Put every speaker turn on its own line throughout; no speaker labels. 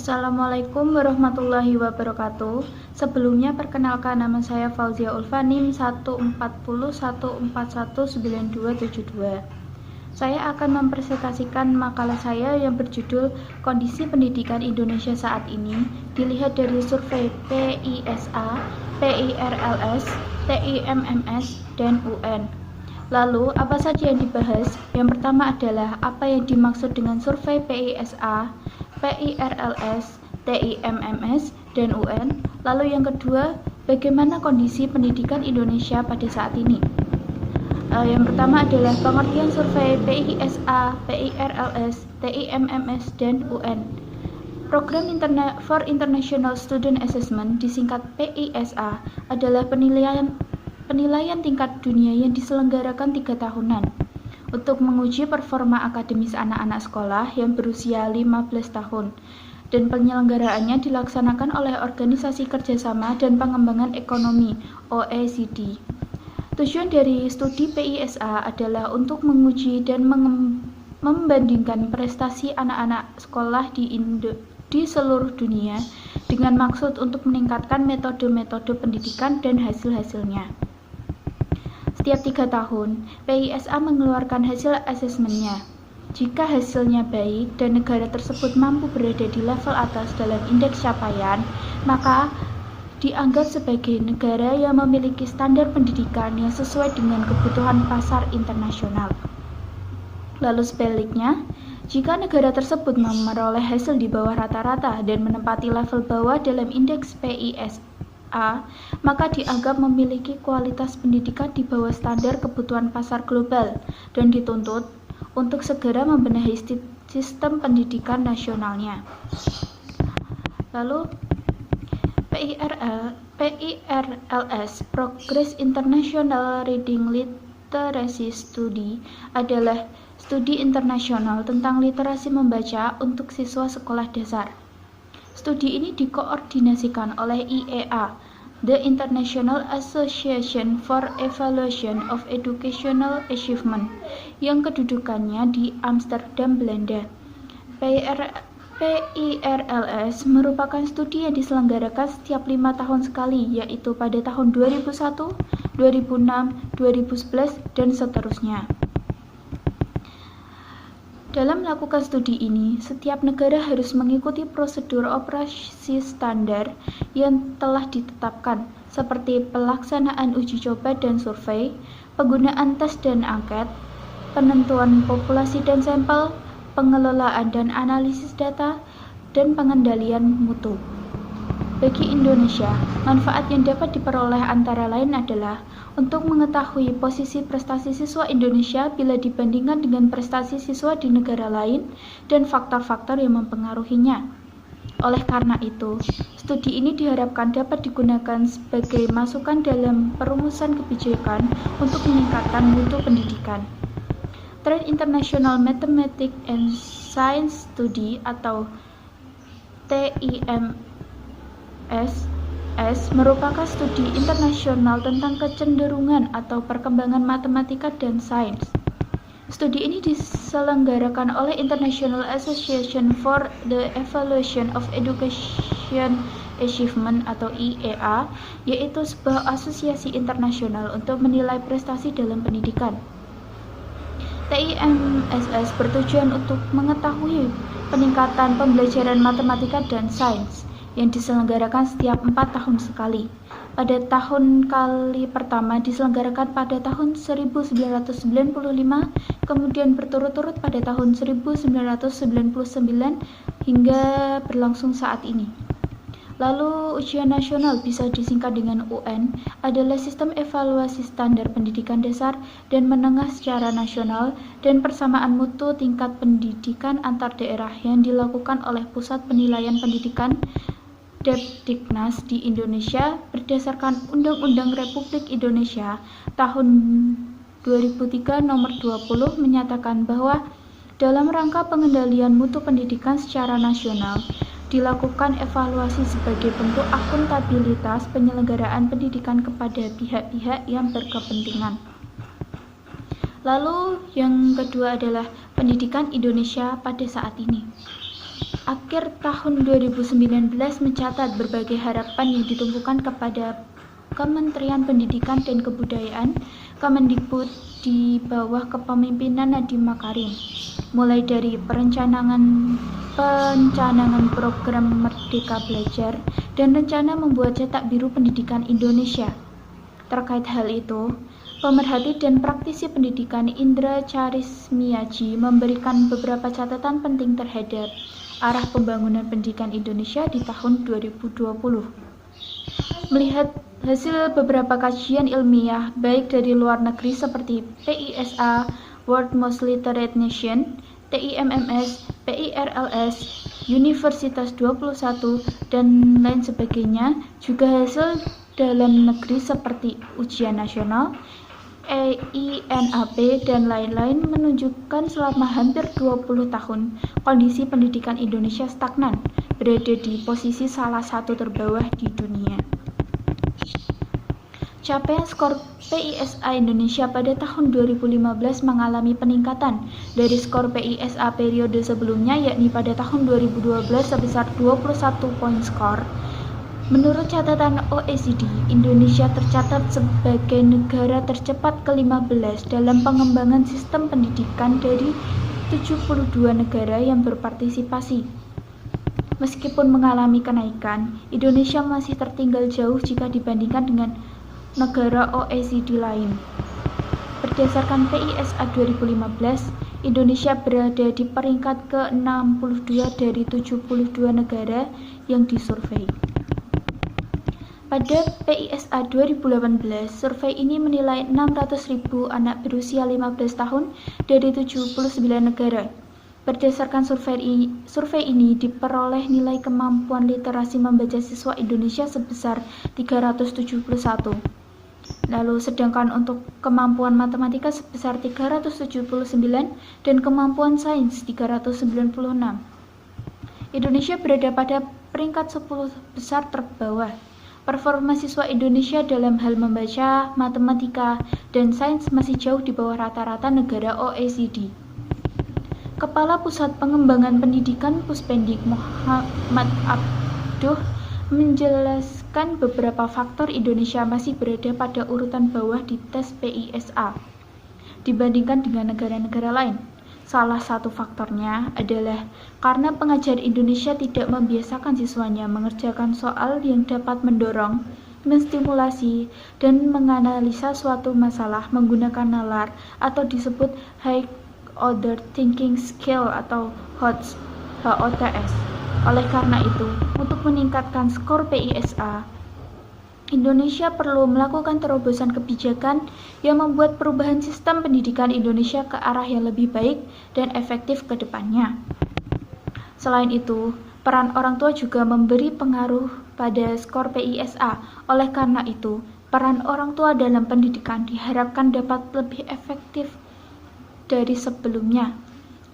Assalamualaikum warahmatullahi wabarakatuh. Sebelumnya perkenalkan, nama saya Fauzia Ulfa, NIM 14014192272. Saya akan mempresentasikan makalah saya yang berjudul Kondisi Pendidikan Indonesia Saat Ini dilihat dari survei PISA, PIRLS, TIMMS, dan UN. Lalu, apa saja yang dibahas? Yang pertama adalah apa yang dimaksud dengan survei PISA, PIRLS, TIMMS, dan UN. Lalu yang kedua, bagaimana kondisi pendidikan Indonesia pada saat ini? Yang pertama adalah pengertian survei PISA, PIRLS, TIMMS, dan UN. Program for International Student Assessment, disingkat PISA, adalah penilaian tingkat dunia yang diselenggarakan 3 tahunan untuk menguji performa akademis anak-anak sekolah yang berusia 15 tahun, dan penyelenggaraannya dilaksanakan oleh Organisasi Kerjasama dan Pengembangan Ekonomi (OECD). Tujuan dari studi PISA adalah untuk menguji dan membandingkan prestasi anak-anak sekolah di seluruh dunia dengan maksud untuk meningkatkan metode-metode pendidikan dan hasil-hasilnya. Setiap 3 tahun, PISA mengeluarkan hasil asesmennya. Jika hasilnya baik dan negara tersebut mampu berada di level atas dalam indeks capaian, maka dianggap sebagai negara yang memiliki standar pendidikan yang sesuai dengan kebutuhan pasar internasional. Lalu sebaliknya, jika negara tersebut memperoleh hasil di bawah rata-rata dan menempati level bawah dalam indeks PISA, maka dianggap memiliki kualitas pendidikan di bawah standar kebutuhan pasar global dan dituntut untuk segera membenahi sistem pendidikan nasionalnya. Lalu PIRLS, Progress International Reading Literacy Study, adalah studi internasional tentang literasi membaca untuk siswa sekolah dasar. Studi ini dikoordinasikan oleh IEA, The International Association for Evaluation of Educational Achievement, yang kedudukannya di Amsterdam, Belanda. PIRLS merupakan studi yang diselenggarakan setiap 5 tahun sekali, yaitu pada tahun 2001, 2006, 2011, dan seterusnya. Dalam melakukan studi ini, setiap negara harus mengikuti prosedur operasi standar yang telah ditetapkan, seperti pelaksanaan uji coba dan survei, penggunaan tes dan angket, penentuan populasi dan sampel, pengelolaan dan analisis data, dan pengendalian mutu. Bagi Indonesia, manfaat yang dapat diperoleh antara lain adalah untuk mengetahui posisi prestasi siswa Indonesia bila dibandingkan dengan prestasi siswa di negara lain dan faktor-faktor yang mempengaruhinya. Oleh karena itu, studi ini diharapkan dapat digunakan sebagai masukan dalam perumusan kebijakan untuk meningkatkan mutu pendidikan. Trade International Mathematics and Science Study atau TIMS merupakan studi internasional tentang kecenderungan atau perkembangan matematika dan sains. Studi ini diselenggarakan oleh International Association for the Evaluation of Education Achievement atau IEA, yaitu sebuah asosiasi internasional untuk menilai prestasi dalam pendidikan. TIMSS bertujuan untuk mengetahui peningkatan pembelajaran matematika dan sains yang diselenggarakan setiap 4 tahun sekali. Pada tahun kali pertama diselenggarakan pada tahun 1995, kemudian berturut-turut pada tahun 1999 hingga berlangsung saat ini. Lalu ujian nasional, bisa disingkat dengan UN, adalah sistem evaluasi standar pendidikan dasar dan menengah secara nasional dan persamaan mutu tingkat pendidikan antar daerah yang dilakukan oleh Pusat Penilaian Pendidikan Depdiknas di Indonesia berdasarkan Undang-Undang Republik Indonesia tahun 2003 nomor 20 menyatakan bahwa dalam rangka pengendalian mutu pendidikan secara nasional dilakukan evaluasi sebagai bentuk akuntabilitas penyelenggaraan pendidikan kepada pihak-pihak yang berkepentingan. Lalu yang kedua adalah pendidikan Indonesia pada saat ini. akhir tahun 2019 mencatat berbagai harapan yang ditumpukan kepada Kementerian Pendidikan dan Kebudayaan Kemendikbud di bawah kepemimpinan Nadiem Makarim, mulai dari perencanaan program Merdeka Belajar dan rencana membuat cetak biru pendidikan Indonesia. Terkait hal itu, pemerhati dan praktisi pendidikan Indra Charismiaji memberikan beberapa catatan penting terhadap arah pembangunan pendidikan Indonesia di tahun 2020. Melihat hasil beberapa kajian ilmiah baik dari luar negeri seperti PISA, World Most Literate Nation, TIMMS, PIRLS, Universitas 21, dan lain sebagainya, juga hasil dalam negeri seperti ujian nasional, EINAP, dan lain-lain menunjukkan selama hampir 20 tahun kondisi pendidikan Indonesia stagnan, berada di posisi salah satu terbawah di dunia. Capaian skor PISA Indonesia pada tahun 2015 mengalami peningkatan dari skor PISA periode sebelumnya, yakni pada tahun 2012 sebesar 21 poin skor. Menurut catatan OECD, Indonesia tercatat sebagai negara tercepat ke-15 dalam pengembangan sistem pendidikan dari 72 negara yang berpartisipasi. Meskipun mengalami kenaikan, Indonesia masih tertinggal jauh jika dibandingkan dengan negara OECD lain. Berdasarkan PISA 2015, Indonesia berada di peringkat ke-62 dari 72 negara yang disurvei. Pada PISA 2018, survei ini menilai 600.000 anak berusia 15 tahun dari 79 negara. Berdasarkan survei ini diperoleh nilai kemampuan literasi membaca siswa Indonesia sebesar 371. Lalu sedangkan untuk kemampuan matematika sebesar 379 dan kemampuan sains 396. Indonesia berada pada peringkat 10 besar terbawah. Performa siswa Indonesia dalam hal membaca, matematika, dan sains masih jauh di bawah rata-rata negara OECD. Kepala Pusat Pengembangan Pendidikan Puspendik Muhammad Abduh menjelaskan beberapa faktor Indonesia masih berada pada urutan bawah di tes PISA dibandingkan dengan negara-negara lain. Salah satu faktornya adalah karena pengajar Indonesia tidak membiasakan siswanya mengerjakan soal yang dapat mendorong, menstimulasi, dan menganalisa suatu masalah menggunakan nalar atau disebut High Order Thinking Skill atau HOTS. Oleh karena itu, untuk meningkatkan skor PISA, Indonesia perlu melakukan terobosan kebijakan yang membuat perubahan sistem pendidikan Indonesia ke arah yang lebih baik dan efektif ke depannya. Selain itu, peran orang tua juga memberi pengaruh pada skor PISA. Oleh karena itu, peran orang tua dalam pendidikan diharapkan dapat lebih efektif dari sebelumnya.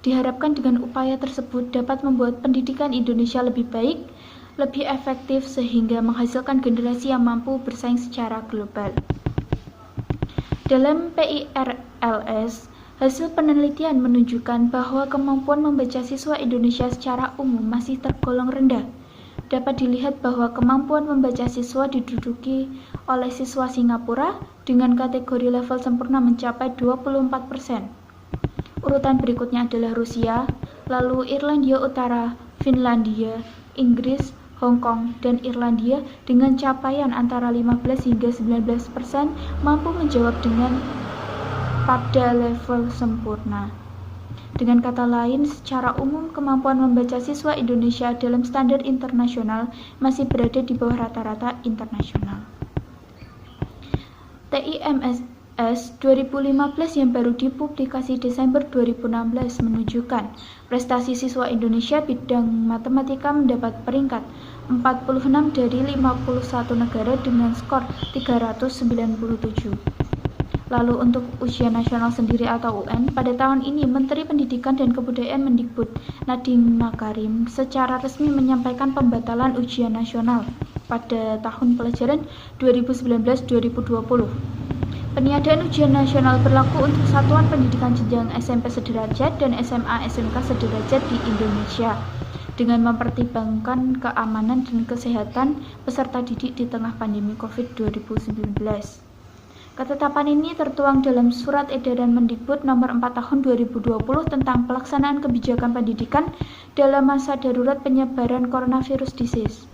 Diharapkan dengan upaya tersebut dapat membuat pendidikan Indonesia lebih baik, lebih efektif sehingga menghasilkan generasi yang mampu bersaing secara global. Dalam PIRLS, hasil penelitian menunjukkan bahwa kemampuan membaca siswa Indonesia secara umum masih tergolong rendah. Dapat dilihat bahwa kemampuan membaca siswa diduduki oleh siswa Singapura dengan kategori level sempurna mencapai 24%. Urutan berikutnya adalah Rusia, lalu Irlandia Utara, Finlandia, Inggris, Hong Kong, dan Irlandia dengan capaian antara 15 hingga 19% mampu menjawab dengan pada level sempurna. Dengan kata lain, secara umum kemampuan membaca siswa Indonesia dalam standar internasional masih berada di bawah rata-rata internasional. TIMSS 2015 yang baru dipublikasi Desember 2016 menunjukkan prestasi siswa Indonesia bidang matematika mendapat peringkat 46 dari 51 negara dengan skor 397. Lalu untuk ujian nasional sendiri atau UN, pada tahun ini Menteri Pendidikan dan Kebudayaan Mendikbud Nadiem Makarim secara resmi menyampaikan pembatalan ujian nasional pada tahun pelajaran 2019-2020. Peniadaan ujian nasional berlaku untuk satuan pendidikan jenjang SMP sederajat dan SMA SMK sederajat di Indonesia. dengan mempertimbangkan keamanan dan kesehatan peserta didik di tengah pandemi COVID 2019. Ketetapan ini tertuang dalam Surat Edaran Mendikbud Nomor 4 Tahun 2020 tentang pelaksanaan kebijakan pendidikan dalam masa darurat penyebaran coronavirus disease.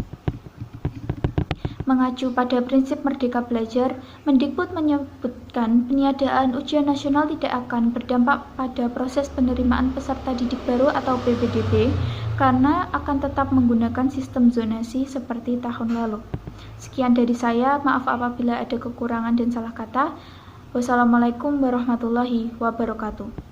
Mengacu pada prinsip merdeka belajar, Mendikbud menyebutkan peniadaan ujian nasional tidak akan berdampak pada proses penerimaan peserta didik baru atau PPDB karena akan tetap menggunakan sistem zonasi seperti tahun lalu. Sekian dari saya, maaf apabila ada kekurangan dan salah kata. Wassalamualaikum warahmatullahi wabarakatuh.